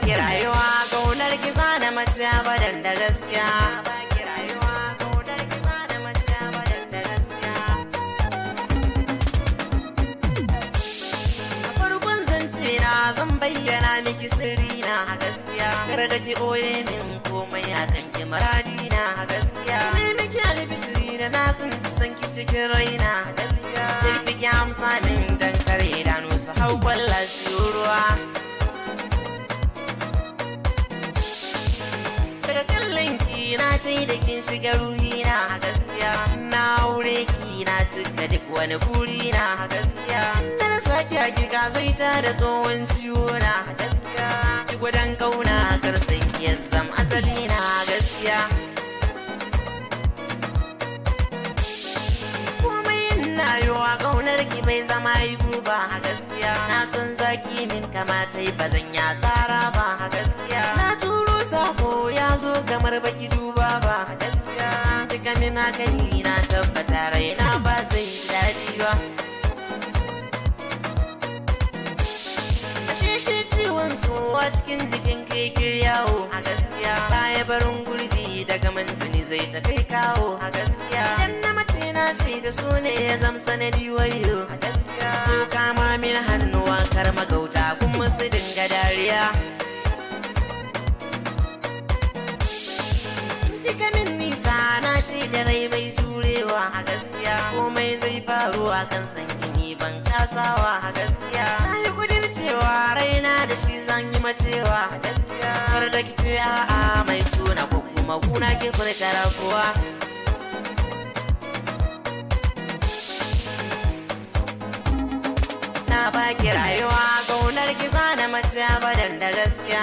baki rayuwa kaunar ki zana mace abadan da gaskiya. Zan bayyana miki sirri na gaskiya, kar da ki ɓoye min komai a kan ki maradi na gaskiya. Mai miki albishiri da na tsinci san ki cikin raina gaskiya. Sai ki amsa min dan kare idanu su hau kwalla siyo ruwa. Daga kallon ki na shaida kin shiga ruhi na gaskiya. Na aure ki na cika duk wani buri na gaskiya. Na sake hakika zai ta da tsohon ciwo na gaskiya. Ki gudan kauna kar san ki zam asali na gaskiya. Komai ina yiwa kaunar ki bai zama aibu ba gaskiya. Na san zaki min kamata ba zan ya tsara ba gaskiya. Na turo sako ya zo kamar baki duba ba gaskiya. Kika min haka ni na tabbata raina ba zai daɗi ba. Shi ciwon zuwa cikin jikin keke yawo a gaskiya. Baya barin gurbi daga mantini zai ta kai kawo a gaskiya. Idan na mace na shaida su ne ya zam sanadi wayo a gaskiya. Su kama min hannuwa kar magauta kuma su dinga dariya. Kika min nisa na shaida rai bai jurewa a gaskiya. Komai zai faru a kan sankini ban kasawa a gaskiya. Na yi kudircewa raina da shi zan yi macewa gaskiya. Har da kice a'a mai suna ko kuma kuna ki furta rafuwa. Na baki rayuwa kaunar ki zana mace abadan da gaskiya.